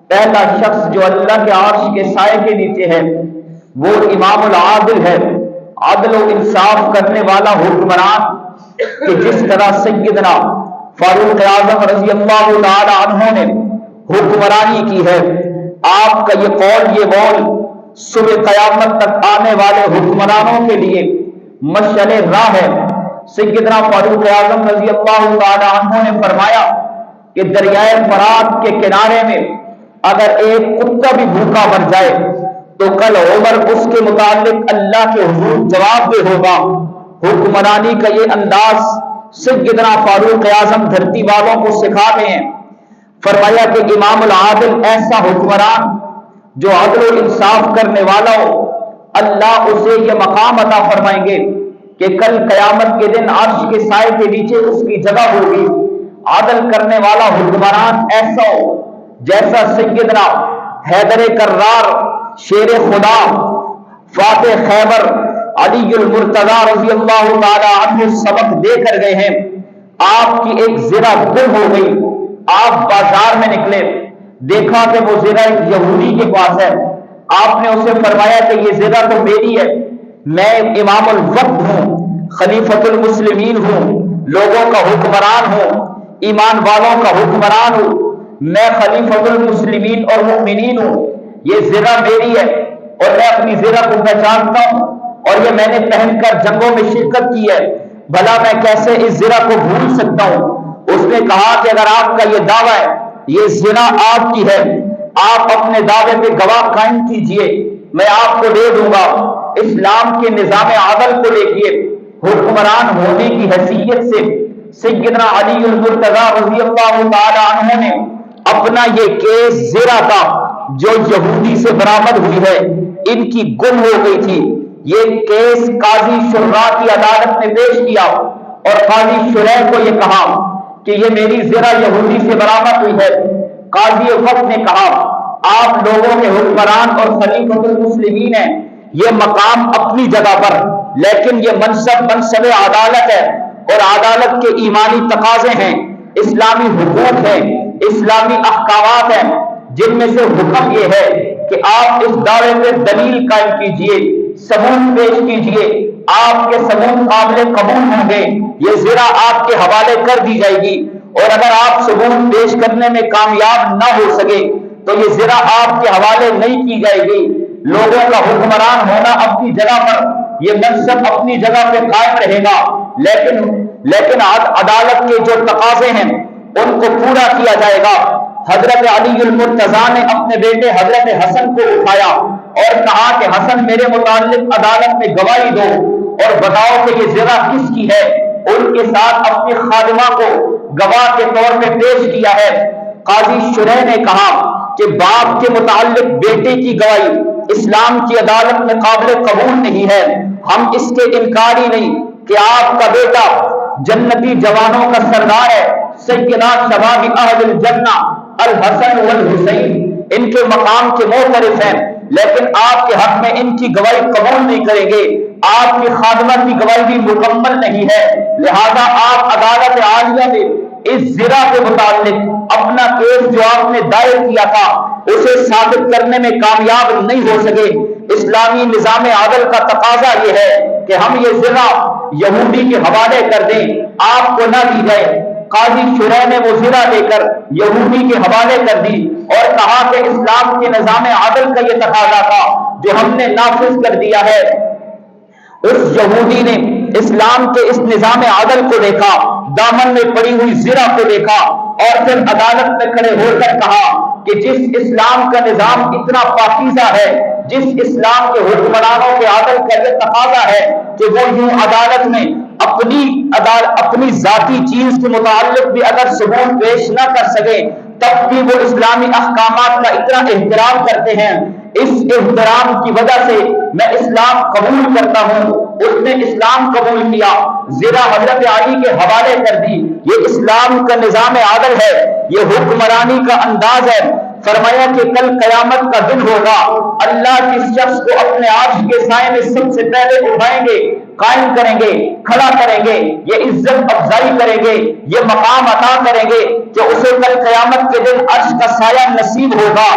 پہلا شخص جو اللہ کے عرش کے سائے کے نیچے ہے وہ امام العادل ہے، عدل و انصاف کرنے والا حکمران، کہ جس طرح سیدنا فاروق اعظم رضی اللہ تعالی عنہ نے حکمرانی کی ہے، آپ کا یہ قول یہ بول صبح قیامت تک آنے والے حکمرانوں کے لیے مشعل راہ ہے۔ سیدنا فاروق اعظم رضی اللہ تعالی عنہ نے فرمایا کہ دریائے فرات کے کنارے میں اگر ایک کتا بھی بھوکا مر جائے تو کل عمر اس کے متعلق اللہ کے حضور جواب دہ ہوگا۔ حکمرانی کا یہ انداز سیدنا فاروق اعظم دھرتی والوں کو سکھا رہے ہیں۔ فرمایا کہ امام العادل ایسا حکمران جو عدل و انصاف کرنے والا ہو، اللہ اسے یہ مقام عطا فرمائیں گے کہ کل قیامت کے دن عرش کے سائے کے نیچے اس کی جگہ ہوگی۔ عدل کرنے والا حکمران ایسا ہو جیسا سیدنا حیدر کرار شیر خدا فاتح خیبر علی المرتضی رضی اللہ تعالی عنہ سبق دے کر گئے ہیں۔ آپ کی ایک زرہ گم ہو گئی، آپ بازار میں نکلے، دیکھا کہ وہ زرہ ایک یہودی کے پاس ہے۔ آپ نے اسے فرمایا کہ یہ زرہ تو میری ہے، میں امام الوقت ہوں، خلیفۃ المسلمین ہوں، لوگوں کا حکمران ہوں، ایمان والوں کا حکمران ہوں، میں خلیفۃ المسلمین اور مؤمنین ہوں، یہ زرہ میری ہے اور میں اپنی زرہ کو پہچانتا ہوں اور یہ میں نے پہن کر جنگوں میں شرکت کی ہے، بھلا میں کیسے اس زرہ کو بھول سکتا ہوں۔ اس نے کہا کہ اگر آپ کا یہ دعویٰ ہے یہ زرہ آپ کی ہے، آپ اپنے دعوے پہ گواہ قائم کیجئے، میں آپ کو دے دوں گا۔ اسلام کے نظام عدل کو دیکھیے، حکمران ہونے کی حیثیت سے سیدنا علی المرتضی رضی اللہ تعالی عنہ نے اپنا یہ کیس زرہ کا جو یہودی سے برآمد ہوئی ہے، ان کی گم ہو گئی تھی، یہ کیس قاضی شرع کی عدالت نے پیش کیا اور قاضی شرع کو یہ کہا کہ یہ میری زرہ یہودی سے برآمد ہوئی ہے۔ قاضی وقت نے کہا آپ لوگوں کے حکمران اور خلیفۃ المسلمین ہیں، یہ مقام اپنی جگہ پر، لیکن یہ منصب عدالت ہے اور عدالت کے ایمانی تقاضے ہیں، اسلامی حقوق ہیں، اسلامی احکامات ہیں، جن میں سے حکم یہ ہے کہ آپ اس دعوے پہ دلیل قائم کیجئے، ثبوت پیش کیجئے، آپ کے ثبوت قابل قبول ہوں گے، یہ زرہ آپ کے حوالے کر دی جائے گی، اور اگر آپ ثبوت پیش کرنے میں کامیاب نہ ہو سکے تو یہ زرہ آپ کے حوالے نہیں کی جائے گی۔ لوگوں کا حکمران ہونا اپنی جگہ پر، یہ منصب اپنی جگہ پہ قائم رہے گا، لیکن عدالت کے جو تقاضے ہیں ان کو پورا کیا جائے گا۔ حضرت علی المرتضی نے اپنے بیٹے حضرت حسن کو اٹھایا اور کہا کہ حسن میرے متعلق عدالت میں گواہی دو اور بتاؤ کہ یہ زرہ کس کی ہے۔ ان کے ساتھ اپنی خادمہ کو گواہ کے طور پہ پیش کیا ہے۔ قاضی شرع نے کہا کہ باپ کے متعلق بیٹے کی گواہی اسلام کی عدالت میں قابل قبول نہیں ہے، ہم اس کے انکاری نہیں کہ آپ کا بیٹا جنتی جوانوں کا سردار ہے، سیدنا شباب اہل الجنہ الحسن والحسین، ان کے مقام کے معترف ہیں، لیکن آپ کے حق میں ان کی گواہی قبول نہیں کریں گے، آپ کی خادمہ کی گواہی بھی مکمل نہیں ہے، لہذا آپ عدالت عالیہ میں اس زرہ کے متعلق اپنا کیس جو آپ نے دائر کیا تھا اسے ثابت کرنے میں کامیاب نہیں ہو سکے۔ اسلامی نظام عدل کا تقاضا یہ ہے کہ ہم یہ زرہ یہودی کے حوالے کر دیں، آپ کو نہ دی جائے۔ قاضی شرع نے وہ زرہ لے کر یہودی کے حوالے کر دی اور کہا کہ اسلام کے نظام عدل کا یہ تقاضا تھا جو ہم نے نافذ کر دیا ہے۔ اس یہودی نے اسلام کے اس نظام عدل کو دیکھا، دامن میں پڑی ہوئی زرہ کو دیکھا اور پھر عدالت میں کھڑے ہو کر کہا کہ جس اسلام کا نظام اتنا پاکیزہ ہے، جس اسلام کے حکمرانوں کے عدل کا یہ تقاضا ہے کہ وہ یوں عدالت میں اپنی ذاتی چیز کے متعلق بھی اگر ثبوت پیش نہ کر سکے تب بھی وہ اسلامی احکامات کا اتنا احترام کرتے ہیں، اس احترام کی وجہ سے میں اسلام قبول کرتا ہوں۔ اس نے اسلام قبول کیا، زرہ حضرت علی کے حوالے کر دی۔ یہ اسلام کا نظام عدل ہے، یہ حکمرانی کا انداز ہے۔ فرمایا کہ کل قیامت کا دن ہوگا، اللہ جس شخص کو اپنے عرش کے سائے میں سب سے پہلے اٹھائیں گے، قائم کریں گے، کھڑا کریں گے، یہ عزت افزائی کریں گے، یہ مقام عطا کریں گے کہ اسے کل قیامت کے دن عرش کا سایہ نصیب ہوگا۔